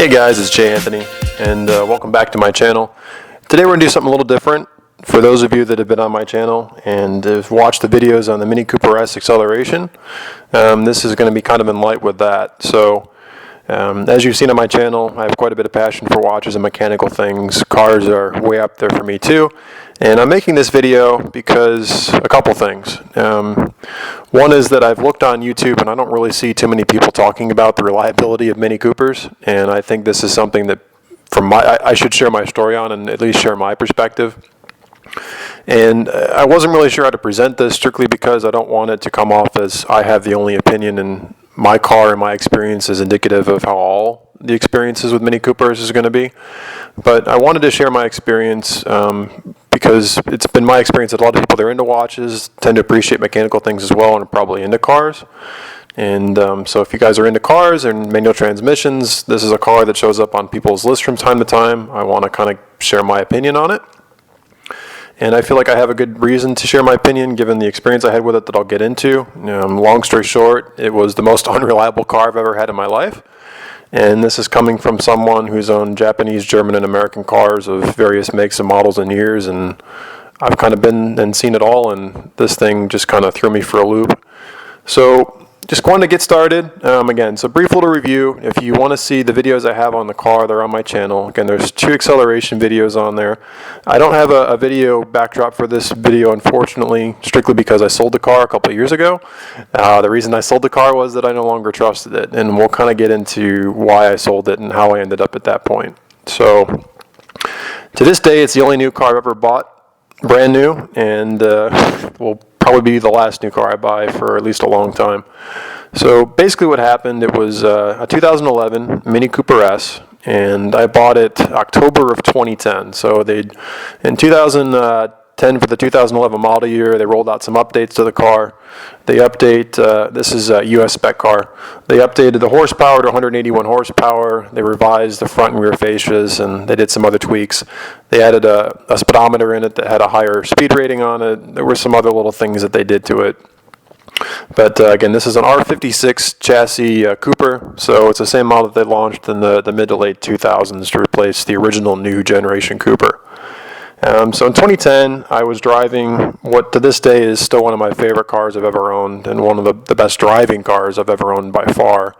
Hey guys, it's J.Anthony, and welcome back to my channel. Today we're going to do something a little different. For those of you that have been on my channel and have watched the videos on the Mini Cooper S acceleration, this is going to be kind of in light with that. So, as you've seen on my channel, I have quite a bit of passion for watches and mechanical things. Cars are way up there for me too. And I'm making this video because a couple things. One is that I've looked on YouTube and I don't really see too many people talking about the reliability of Mini Coopers, and I think this is something that I should share my story on and at least share my perspective. And I wasn't really sure how to present this, strictly because I don't want it to come off as I have the only opinion, and my car and my experience is indicative of how all the experiences with Mini Coopers is going to be. But I wanted to share my experience because it's been my experience that a lot of people that are into watches tend to appreciate mechanical things as well and are probably into cars. And so if you guys are into cars and manual transmissions, this is a car that shows up on people's lists from time to time. I want to kind of share my opinion on it. And I feel like I have a good reason to share my opinion given the experience I had with it that I'll get into. Long story short, it was the most unreliable car I've ever had in my life. And this is coming from someone who's owned Japanese, German, and American cars of various makes and models and years. And I've kind of been and seen it all, and this thing just kind of threw me for a loop. So just wanted to get started. Again, so brief little review. If you want to see the videos I have on the car, they're on my channel. Again, there's 2 acceleration videos on there. I don't have a video backdrop for this video, unfortunately, strictly because I sold the car a couple of years ago. The reason I sold the car was that I no longer trusted it, and we'll kind of get into why I sold it and how I ended up at that point. So to this day, it's the only new car I've ever bought, brand new, and will probably be the last new car I buy for at least a long time. So basically what happened, it was a 2011 Mini Cooper S, and I bought it October of 2010. So in 2010 for the 2011 model year, they rolled out some updates to the car. They this is a US spec car. They updated the horsepower to 181 horsepower. They revised the front and rear fascias, and they did some other tweaks. They added a speedometer in it that had a higher speed rating on it. There were some other little things that they did to it. But again, this is an R56 chassis Cooper, so it's the same model that they launched in the mid to late 2000s to replace the original new generation Cooper. So in 2010, I was driving what to this day is still one of my favorite cars I've ever owned, and one of the best driving cars I've ever owned by far.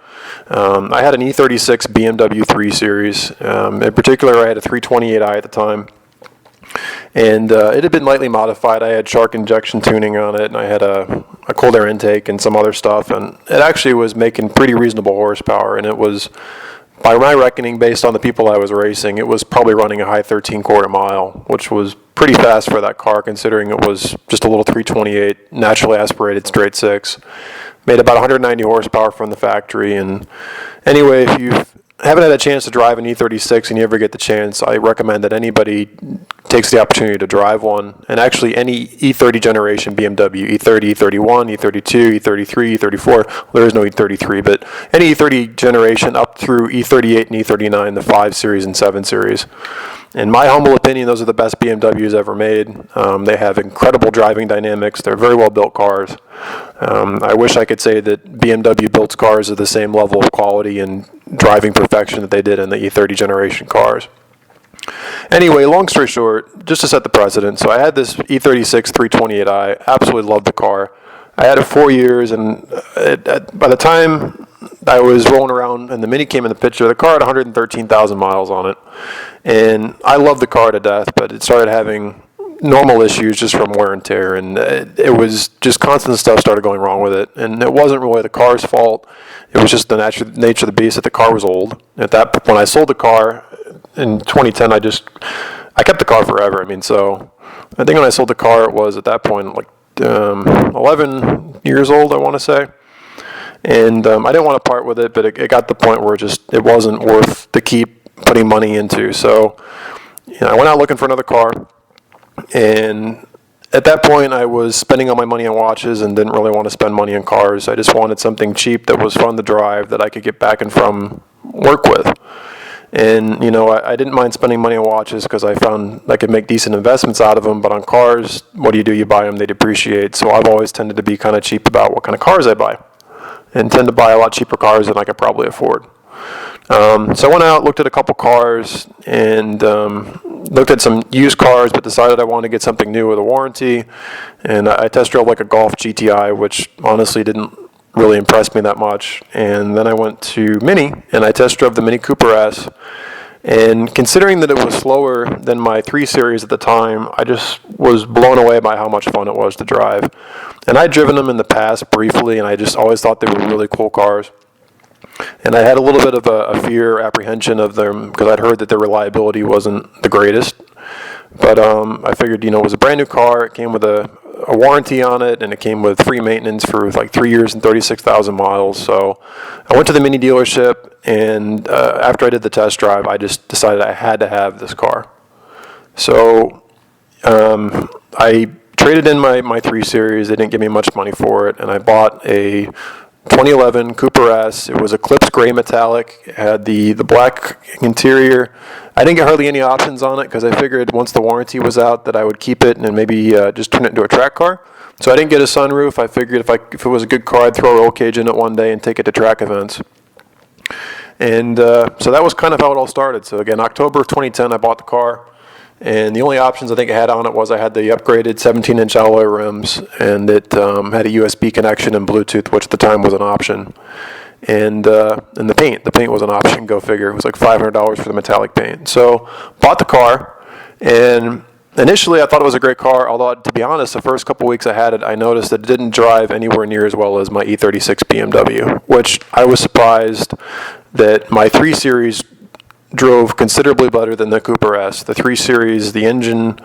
I had an E36 BMW 3 Series. In particular, I had a 328i at the time. And it had been lightly modified. I had shark injection tuning on it, and I had a cold air intake and some other stuff. And it actually was making pretty reasonable horsepower, and it was, by my reckoning, based on the people I was racing, it was probably running a high 13 quarter mile, which was pretty fast for that car considering it was just a little 328 naturally aspirated straight 6. Made about 190 horsepower from the factory. And anyway, if you haven't had a chance to drive an E36 and you ever get the chance, I recommend that anybody takes the opportunity to drive one. And actually any E30 generation BMW, E30, E31, E32, E33, E34, well, there is no E33, but any E30 generation up through E38 and E39, the 5 Series and 7 Series. In my humble opinion, those are the best BMWs ever made. They have incredible driving dynamics. They're very well built cars. I wish I could say that BMW builds cars at the same level of quality and driving perfection that they did in the E30 generation cars. Anyway, long story short, just to set the precedent, so I had this E36 328i, absolutely loved the car. I had it 4 years, and by the time I was rolling around and the Mini came in the picture, the car had 113,000 miles on it. And I loved the car to death, but it started having normal issues just from wear and tear, and it was just constant stuff started going wrong with it. And it wasn't really the car's fault. It was just the nature of the beast that the car was old. When I sold the car in 2010, I kept the car forever. I mean, so I think when I sold the car, it was at that point like 11 years old, I want to say. And I didn't want to part with it, but it got to the point where it wasn't worth to keep putting money into. So I went out looking for another car, and at that point I was spending all my money on watches and didn't really want to spend money on cars. I just wanted something cheap that was fun to drive that I could get back and from work with. And I didn't mind spending money on watches because I found I could make decent investments out of them, but on cars, what do? You buy them, they depreciate. So I've always tended to be kind of cheap about what kind of cars I buy, and tend to buy a lot cheaper cars than I could probably afford. So I went out, looked at a couple cars, and looked at some used cars, but decided I wanted to get something new with a warranty. And I test drove like a Golf GTI, which honestly didn't really impress me that much. And then I went to Mini, and I test drove the Mini Cooper S. And considering that it was slower than my 3 Series at the time, I just was blown away by how much fun it was to drive. And I'd driven them in the past briefly, and I just always thought they were really cool cars. And I had a little bit of a fear, apprehension of them, because I'd heard that their reliability wasn't the greatest. But I figured, it was a brand new car. It came with a warranty on it, and it came with free maintenance for like 3 years and 36,000 miles. So I went to the Mini dealership, and after I did the test drive, I just decided I had to have this car. So I traded in my 3 Series. They didn't give me much money for it, and I bought a 2011 Cooper S. It was Eclipse gray metallic. It had the black interior. I didn't get hardly any options on it because I figured once the warranty was out that I would keep it and maybe just turn it into a track car. So I didn't get a sunroof. I figured if it was a good car, I'd throw a roll cage in it one day and take it to track events. And so that was kind of how it all started. So again, October of 2010, I bought the car. And the only options I think I had on it was I had the upgraded 17-inch alloy rims, and it had a USB connection and Bluetooth, which at the time was an option. And the paint. The paint was an option, go figure. It was like $500 for the metallic paint. So bought the car, and initially I thought it was a great car, although to be honest, the first couple weeks I had it, I noticed that it didn't drive anywhere near as well as my E36 BMW, which I was surprised that my 3 Series drove considerably better than the Cooper S. The 3 Series, the engine,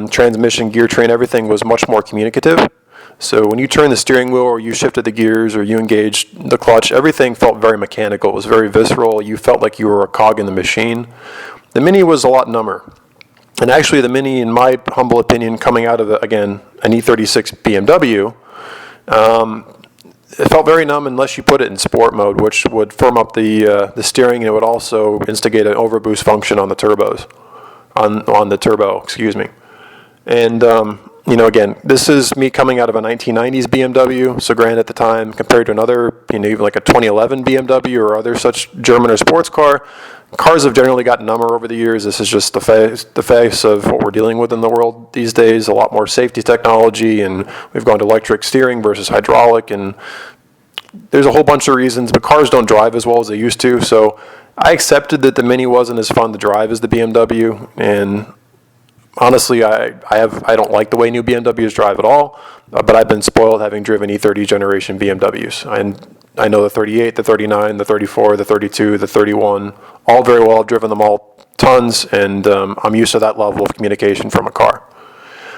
transmission, gear train, everything was much more communicative. So when you turned the steering wheel or you shifted the gears or you engaged the clutch, everything felt very mechanical. It was very visceral. You felt like you were a cog in the machine. The Mini was a lot number. And actually the Mini, in my humble opinion, coming out of, again, an E36 BMW, it felt very numb unless you put it in sport mode, which would firm up the steering, and it would also instigate an overboost function on the turbos, on the turbo, excuse me. And again, this is me coming out of a 1990s BMW. So granted, at the time, compared to another, even like a 2011 BMW or other such German or sports car, cars have generally gotten number over the years. This is just the face of what we're dealing with in the world these days. A lot more safety technology, and we've gone to electric steering versus hydraulic, and there's a whole bunch of reasons, but cars don't drive as well as they used to. So I accepted that the Mini wasn't as fun to drive as the BMW, and honestly, I don't like the way new BMWs drive at all, but I've been spoiled having driven E30 generation BMWs. And I know the 38, the 39, the 34, the 32, the 31, all very well. I've driven them all tons, and I'm used to that level of communication from a car.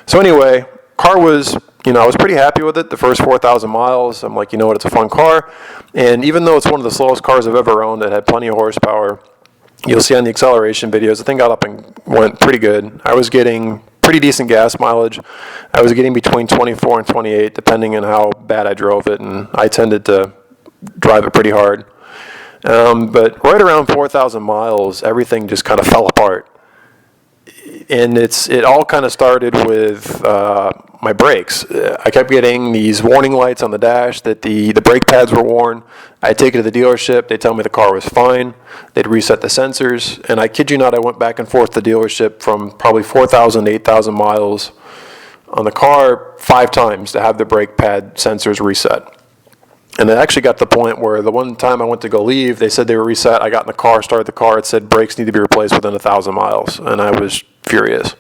So anyway, car was, I was pretty happy with it. The first 4,000 miles, I'm like, it's a fun car. And even though it's one of the slowest cars I've ever owned, it had plenty of horsepower. You'll see on the acceleration videos, the thing got up and went pretty good. I was getting pretty decent gas mileage. I was getting between 24 and 28, depending on how bad I drove it, and I tended to drive it pretty hard. But right around 4,000 miles, everything just kind of fell apart. And it all kind of started with my brakes. I kept getting these warning lights on the dash that the brake pads were worn. I'd take it to the dealership. They'd tell me the car was fine. They'd reset the sensors. And I kid you not, I went back and forth to the dealership from probably 4,000 to 8,000 miles on the car 5 times to have the brake pad sensors reset. And it actually got to the point where the one time I went to go leave, they said they were reset. I got in the car, started the car. It said brakes need to be replaced within 1,000 miles. And I was furious.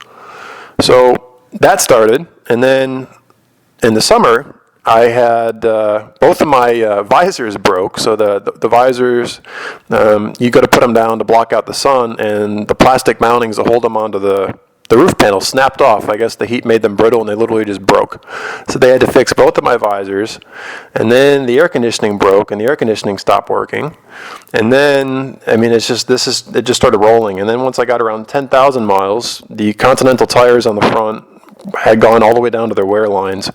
So that started. And then in the summer, I had both of my visors broke. So the visors, you got to put them down to block out the sun. And the plastic mountings that hold them onto the roof panel snapped off. I guess the heat made them brittle, and they literally just broke. So they had to fix both of my visors. And then the air conditioning broke, and the air conditioning stopped working. And then, it just started rolling. And then once I got around 10,000 miles, the Continental tires on the front had gone all the way down to their wear lines.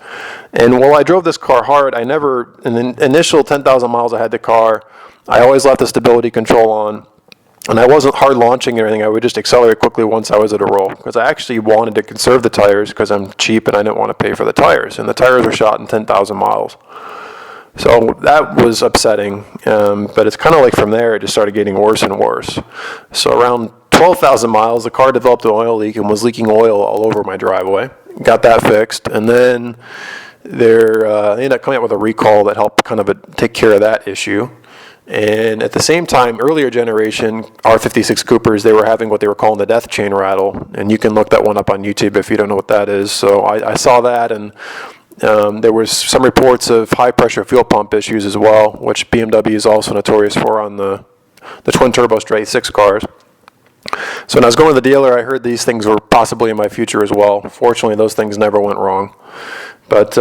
And while I drove this car hard, in the initial 10,000 miles I had the car, I always left the stability control on. And I wasn't hard launching or anything. I would just accelerate quickly once I was at a roll, because I actually wanted to conserve the tires because I'm cheap and I didn't want to pay for the tires. And the tires were shot in 10,000 miles. So that was upsetting, but it's kind of like from there it just started getting worse and worse. So around 12,000 miles, the car developed an oil leak and was leaking oil all over my driveway. Got that fixed, and then they ended up coming out with a recall that helped kind of take care of that issue. And at the same time, earlier generation R56 Coupers, they were having what they were calling the death chain rattle, and you can look that one up on YouTube if you don't know what that is. So I saw that, and there was some reports of high-pressure fuel pump issues as well, which BMW is also notorious for on the twin-turbo straight 6 cars. So when I was going to the dealer, I heard these things were possibly in my future as well. Fortunately, those things never went wrong. But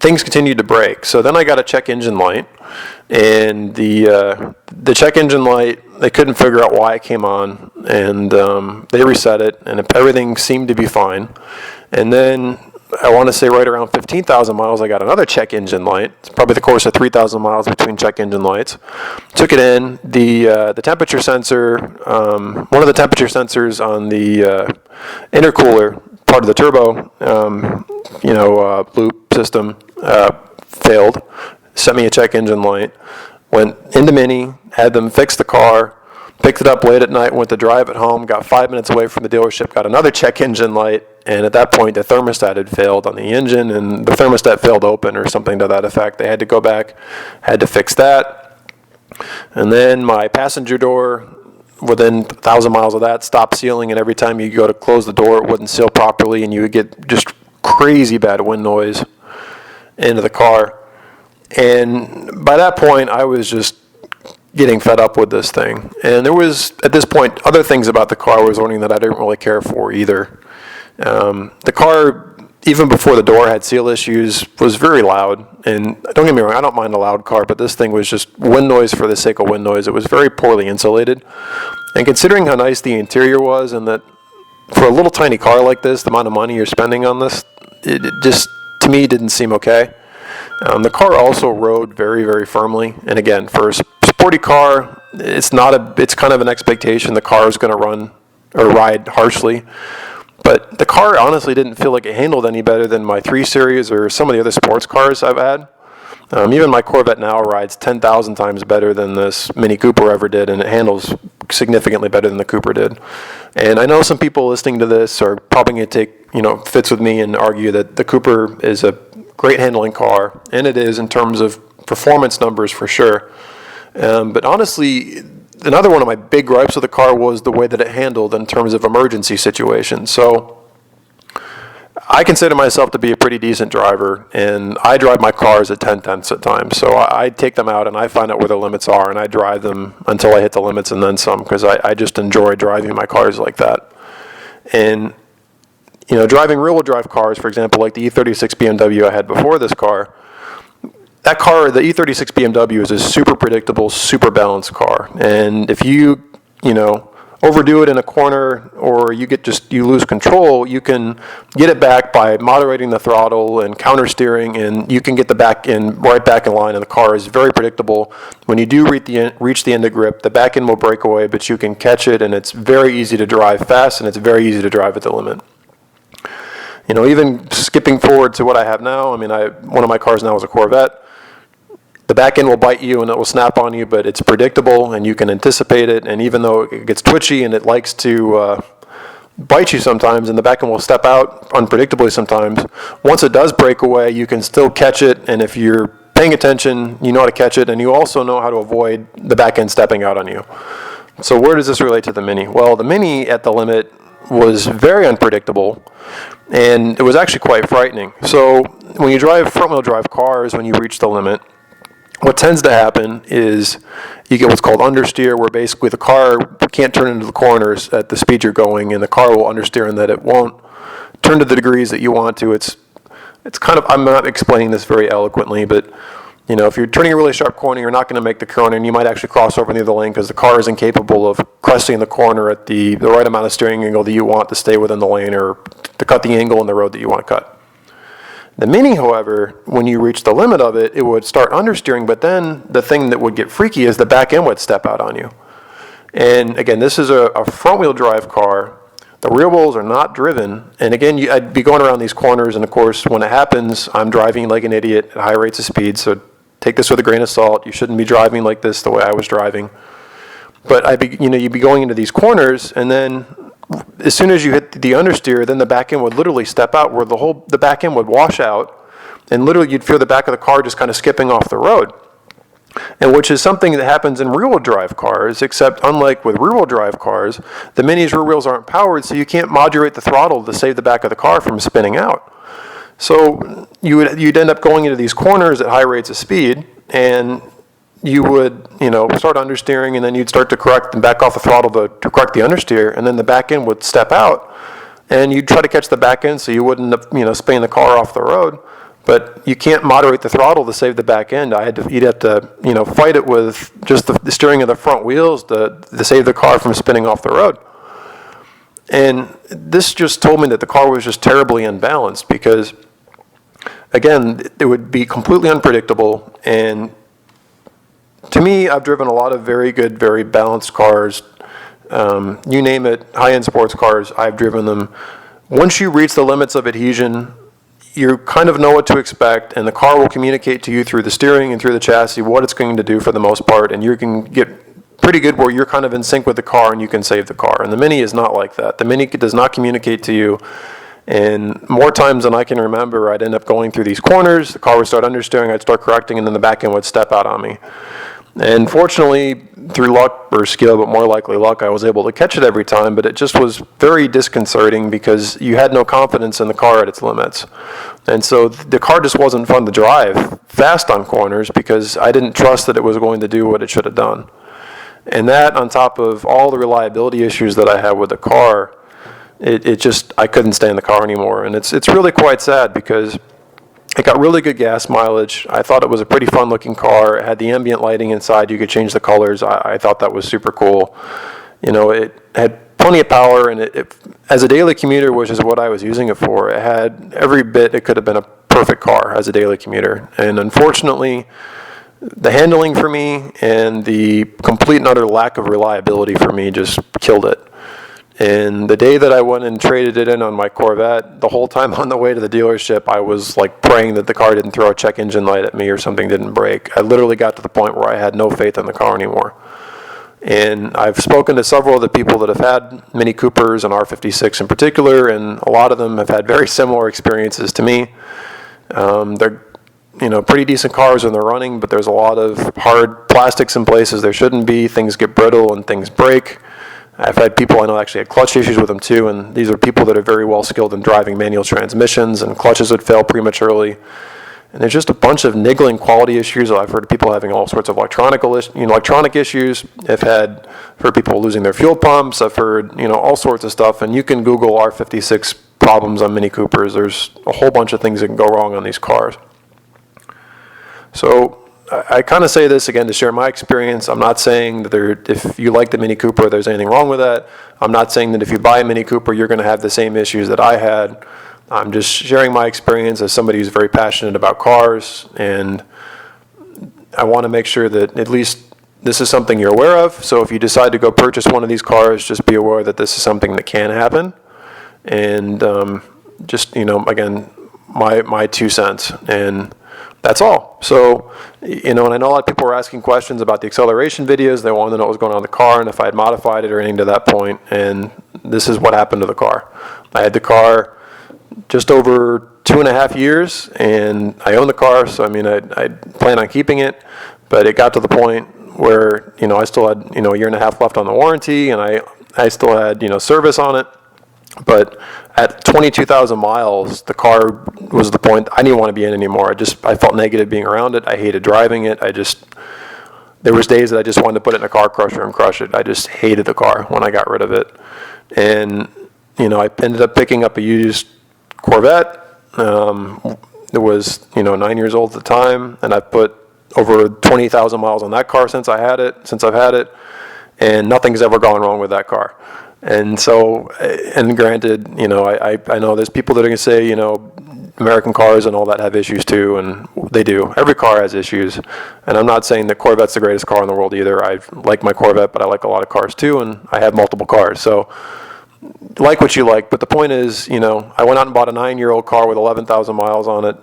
things continued to break. So then I got a check engine light, and the check engine light, they couldn't figure out why it came on, and they reset it, and everything seemed to be fine. And then I want to say right around 15,000 miles, I got another check engine light. It's probably the course of 3,000 miles between check engine lights. Took it in. The temperature sensor, one of the temperature sensors on the intercooler, part of the turbo, loop system, failed. Sent me a check engine light. Went into Mini, had them fix the car, picked it up late at night, went to drive it home, got 5 minutes away from the dealership, got another check engine light, and at that point the thermostat had failed on the engine, and the thermostat failed open or something to that effect. They had to go back, had to fix that. And then my passenger door, within 1,000 miles of that, stopped sealing, and every time you go to close the door, it wouldn't seal properly, and you would get just crazy bad wind noise into the car. And by that point, I was just getting fed up with this thing. And there was, at this point, other things about the car I was learning that I didn't really care for either. The car, even before the door had seal issues, was very loud. And don't get me wrong, I don't mind a loud car, but this thing was just wind noise for the sake of wind noise. It was very poorly insulated. And considering how nice the interior was, and that for a little tiny car like this, the amount of money you're spending on this, it just, to me, didn't seem okay. The car also rode very, very firmly. And again, for a sporty car, it's kind of an expectation the car is going to run or ride harshly. But the car honestly didn't feel like it handled any better than my 3 Series or some of the other sports cars I've had. Even my Corvette now rides 10,000 times better than this Mini Cooper ever did, and it handles significantly better than the Cooper did. And I know some people listening to this are probably going to take, fits with me and argue that the Cooper is a great handling car, and it is in terms of performance numbers for sure. But honestly, another one of my big gripes with the car was the way that it handled in terms of emergency situations. So I consider myself to be a pretty decent driver, and I drive my cars at 10/10 at times. So I take them out and I find out where the limits are, and I drive them until I hit the limits and then some, because I just enjoy driving my cars like that. And driving rear-wheel drive cars, for example, like the E36 BMW I had before this car, that car, the E36 BMW, is a super predictable, super balanced car. And if you overdo it in a corner, or you lose control, you can get it back by moderating the throttle and counter steering, and you can get right back in line, and the car is very predictable. When you do reach the end of grip, the back end will break away, but you can catch it, and it's very easy to drive fast, and it's very easy to drive at the limit. Even skipping forward to what I have now, one of my cars now is a Corvette. The back end will bite you and it will snap on you, but it's predictable and you can anticipate it. And even though it gets twitchy and it likes to bite you sometimes, and the back end will step out unpredictably sometimes, once it does break away, you can still catch it. And if you're paying attention, you know how to catch it, and you also know how to avoid the back end stepping out on you. So where does this relate to the Mini? Well, the Mini at the limit was very unpredictable, and it was actually quite frightening. So when you drive front-wheel drive cars, when you reach the limit, what tends to happen is you get what's called understeer, where basically the car can't turn into the corners at the speed you're going, and the car will understeer, and that it won't turn to the degrees that you want to. It's kind of, I'm not explaining this very eloquently, but if you're turning a really sharp corner, you're not going to make the corner, and you might actually cross over in the other lane because the car is incapable of cresting the corner at the right amount of steering angle that you want to stay within the lane, or to cut the angle in the road that you want to cut. The Mini, however, when you reach the limit of it, it would start understeering, but then the thing that would get freaky is the back end would step out on you. And again, this is a front-wheel drive car. The rear wheels are not driven, and again, I'd be going around these corners, and of course, when it happens, I'm driving like an idiot at high rates of speed, so take this with a grain of salt. You shouldn't be driving like this the way I was driving. But you'd be going into these corners, and then as soon as you hit the understeer, then the back end would literally step out, where the back end would wash out, and literally you'd feel the back of the car just kind of skipping off the road. And which is something that happens in rear-wheel drive cars, except unlike with rear-wheel drive cars, the Mini's rear wheels aren't powered, so you can't modulate the throttle to save the back of the car from spinning out. So you'd end up going into these corners at high rates of speed, and you would, start understeering, and then you'd start to correct and back off the throttle to correct the understeer, and then the back end would step out, and you'd try to catch the back end so you wouldn't, spinning the car off the road. But you can't moderate the throttle to save the back end. You'd have to, fight it with just the steering of the front wheels to save the car from spinning off the road. And this just told me that the car was just terribly unbalanced because, again, it would be completely unpredictable. And to me, I've driven a lot of very good, very balanced cars. You name it, high-end sports cars, I've driven them. Once you reach the limits of adhesion, you kind of know what to expect, and the car will communicate to you through the steering and through the chassis what it's going to do for the most part, and you can get pretty good where you're kind of in sync with the car and you can save the car. And the Mini is not like that. The Mini does not communicate to you, and more times than I can remember, I'd end up going through these corners, the car would start understeering, I'd start correcting, and then the back end would step out on me. And fortunately, through luck or skill, but more likely luck, I was able to catch it every time, but it just was very disconcerting because you had no confidence in the car at its limits. And so the car just wasn't fun to drive fast on corners because I didn't trust that it was going to do what it should have done. And that, on top of all the reliability issues that I had with the car, I couldn't stay in the car anymore. And it's really quite sad because it got really good gas mileage. I thought it was a pretty fun looking car. It had the ambient lighting inside. You could change the colors. I thought that was super cool. It had plenty of power, and it as a daily commuter, which is what I was using it for, it had every bit it could have been a perfect car as a daily commuter. And unfortunately, the handling for me and the complete and utter lack of reliability for me just killed it. And the day that I went and traded it in on my Corvette, the whole time on the way to the dealership, I was like praying that the car didn't throw a check engine light at me or something didn't break. I literally got to the point where I had no faith in the car anymore. And I've spoken to several of the people that have had Mini Coopers and R56 in particular, and a lot of them have had very similar experiences to me. They're pretty decent cars when they're running, but there's a lot of hard plastics in places there shouldn't be. Things get brittle and things break. I've had people I know actually had clutch issues with them too, and these are people that are very well skilled in driving manual transmissions, and clutches would fail prematurely. And there's just a bunch of niggling quality issues. I've heard of people having all sorts of electronic issues. I've heard people losing their fuel pumps. I've heard all sorts of stuff, and you can Google R56 problems on Mini Coopers. There's a whole bunch of things that can go wrong on these cars. So I kind of say this again to share my experience. I'm not saying that if you like the Mini Cooper, there's anything wrong with that. I'm not saying that if you buy a Mini Cooper, you're going to have the same issues that I had. I'm just sharing my experience as somebody who's very passionate about cars, and I want to make sure that at least this is something you're aware of. So if you decide to go purchase one of these cars, just be aware that this is something that can happen. And again, my 2 cents. And that's all. So, and I know a lot of people were asking questions about the acceleration videos. They wanted to know what was going on in the car and if I had modified it or anything to that point. And this is what happened to the car. I had the car just over 2.5 years, and I own the car, so I plan on keeping it. But it got to the point where I still had a 1.5 years left on the warranty, and I still had service on it. But at 22,000 miles, the car was the point I didn't want to be in anymore. I felt negative being around it. I hated driving it. There was days that I just wanted to put it in a car crusher and crush it. I just hated the car when I got rid of it. And, I ended up picking up a used Corvette. It was, 9 years old at the time, and I put over 20,000 miles on that car since I've had it, and nothing's ever gone wrong with that car. And so, and granted, I know there's people that are going to say, American cars and all that have issues too, and they do. Every car has issues, and I'm not saying that Corvette's the greatest car in the world either. I like my Corvette, but I like a lot of cars too, and I have multiple cars. So like what you like, but the point is, you know, I went out and bought a 9-year-old car with 11,000 miles on it.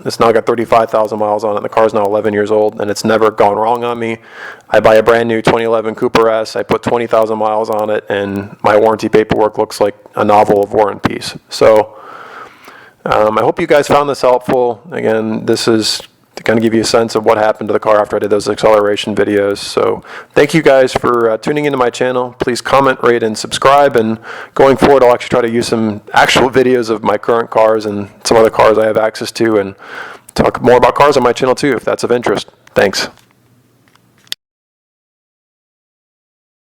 It's now got 35,000 miles on it, and the car's now 11 years old, and it's never gone wrong on me. I buy a brand new 2011 Cooper S, I put 20,000 miles on it, and my warranty paperwork looks like a novel of War and Peace. So, I hope you guys found this helpful. Again, this is to kind of give you a sense of what happened to the car after I did those acceleration videos. So thank you guys for tuning into my channel. Please comment, rate, and subscribe. And going forward, I'll actually try to use some actual videos of my current cars and some other cars I have access to, and talk more about cars on my channel too, if that's of interest. Thanks.